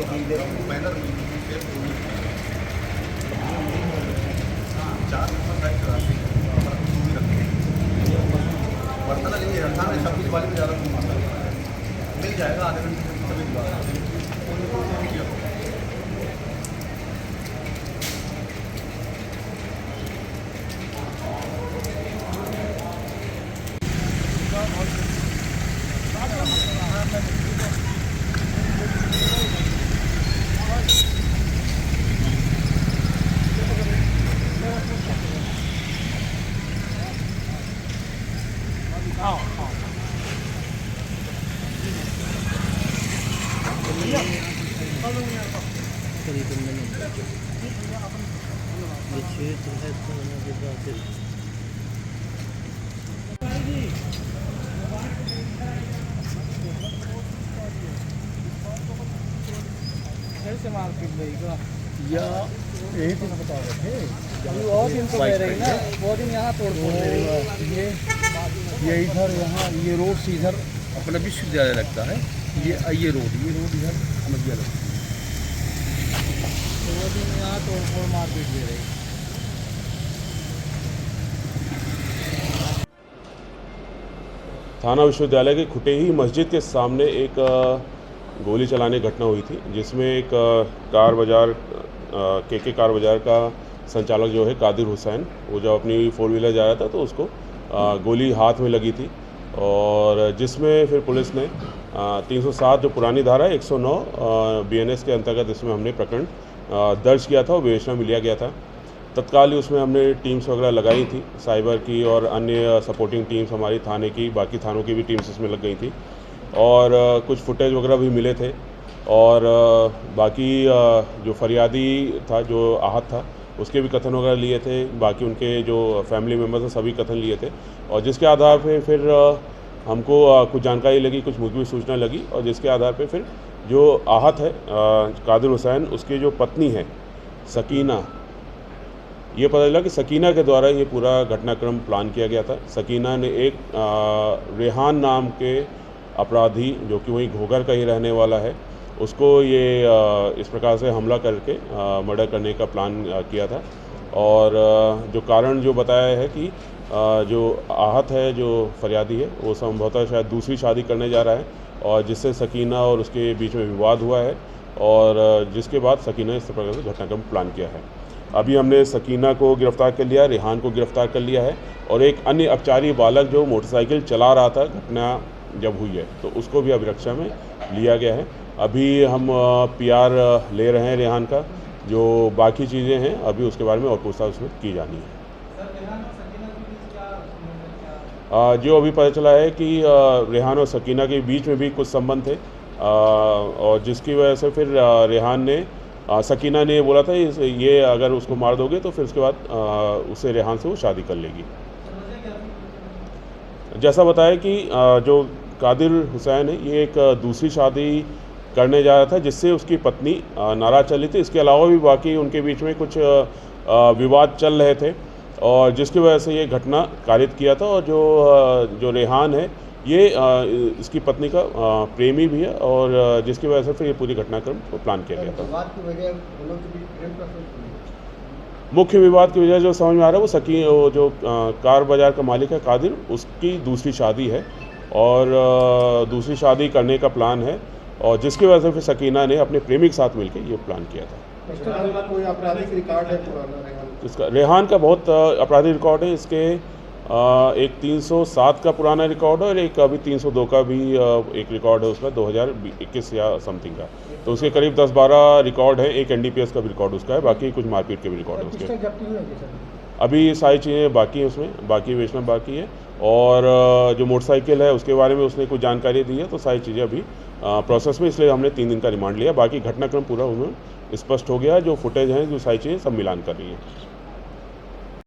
Banner 4 number side कराते हैं, बर्तन लेंगे रखा है 26 वाले में ज़्यादा मिल जाएगा आधे घंटे में सभी बात। करीबन ये क्षेत्र है तो से मार्केट देगा या यही तो बता रहे थे वो दिन तो ले रही ना, वो दिन यहाँ तोड़ फोड़ ले रही है। ये इधर यहाँ ये रोड से इधर अपना विश्वविद्यालय लगता है, ये रोड इधर नदिया लगती है। तो वो दिन यहाँ तोड़ फोड़ मार्केट ले रही। थाना विश्वविद्यालय के खुटेही मस्जिद के सामने एक गोली चलाने की घटना हुई थी, जिसमें एक कार बाज़ार के कार बाज़ार का संचालक जो है कादिर हुसैन, वो जब अपनी 4 व्हीलर जा रहा था तो उसको गोली हाथ में लगी थी, और जिसमें फिर पुलिस ने 307 जो पुरानी धारा है 109 BNS के अंतर्गत इसमें हमने प्रकरण दर्ज किया था और विवेचना में लिया गया था। तत्काल ही उसमें हमने टीम्स वगैरह लगाई थी, साइबर की और अन्य सपोर्टिंग टीम्स हमारी थाने की, बाकी थानों की भी टीम्स इसमें लग गई थी, और कुछ फुटेज वगैरह भी मिले थे, और बाकी जो फरियादी था जो आहत था उसके भी कथन वगैरह लिए थे, बाकी उनके जो फैमिली मेम्बर्स हैं सभी कथन लिए थे, और जिसके आधार पे फिर हमको कुछ जानकारी लगी, कुछ मुखबिर सूचना लगी, और जिसके आधार पे फिर जो आहत है कादिर हुसैन, उसकी जो पत्नी है सकीना, ये पता चला कि सकीना के द्वारा ये पूरा घटनाक्रम प्लान किया गया था। सकीना ने एक रेहान नाम के अपराधी जो कि वहीं घोघर का ही रहने वाला है, उसको ये इस प्रकार से हमला करके मर्डर करने का प्लान किया था, और जो कारण जो बताया है कि जो आहत है जो फरियादी है वो संभवतः शायद दूसरी शादी करने जा रहा है, और जिससे सकीना और उसके बीच में विवाद हुआ है, और जिसके बाद सकीना इस प्रकार से घटनाक्रम प्लान किया है। अभी हमने सकीना को गिरफ़्तार कर लिया, रेहान को गिरफ़्तार कर लिया है, और एक अन्य अपचारी बालक जो मोटरसाइकिल चला रहा था घटना जब हुई है तो उसको भी अभिरक्षा में लिया गया है। अभी हम PR ले रहे हैं रेहान का, जो बाकी चीज़ें हैं अभी उसके बारे में और पूछताछ उसमें की जानी है। जो अभी पता चला है कि रेहान और सकीना के बीच में भी कुछ संबंध थे, और जिसकी वजह से फिर रेहान ने सकीना ने बोला था ये अगर उसको मार दोगे तो फिर उसके बाद उससे रेहान से वो शादी कर लेगी। जैसा बताया कि जो कादिर हुसैन है ये एक दूसरी शादी करने जा रहा था, जिससे उसकी पत्नी नाराज़ चली थी। इसके अलावा भी बाकी उनके बीच में कुछ विवाद चल रहे थे, और जिसकी वजह से ये घटना कारित किया था, और जो रेहान है ये इसकी पत्नी का प्रेमी भी है, और जिसकी वजह से फिर ये पूरी घटनाक्रम को प्लान किया गया था। मुख्य विवाद की वजह जो समझ में आ रहा है वो जो कार बाज़ार का मालिक है कादिर, उसकी दूसरी शादी है, और दूसरी शादी करने का प्लान है, और जिसकी वजह से फिर सकीना ने अपने प्रेमी के साथ मिलकर ये प्लान किया था। कोई आपराधिक रिकॉर्ड है इसका रेहान का बहुत आपराधिक रिकॉर्ड है, इसके एक 307 का पुराना रिकॉर्ड है, और एक अभी 302 का भी एक रिकॉर्ड है उसका 2021 या समथिंग का, तो उसके करीब 10-12 रिकॉर्ड है। एक NDPS का भी रिकॉर्ड उसका है, बाकी कुछ मारपीट के भी रिकॉर्ड है उसके। अभी सारी चीज़ें बाकी हैं, उसमें बाकी बेचना बाकी है, और जो मोटरसाइकिल है उसके बारे में उसने कुछ जानकारी दी है, तो सारी चीज़ें अभी प्रोसेस में, इसलिए हमने 3 दिन का रिमांड लिया। बाकी घटनाक्रम पूरा उन्होंने स्पष्ट हो गया, जो फुटेज हैं जो सारी चीज़ें सब मिलान कर रही हैं।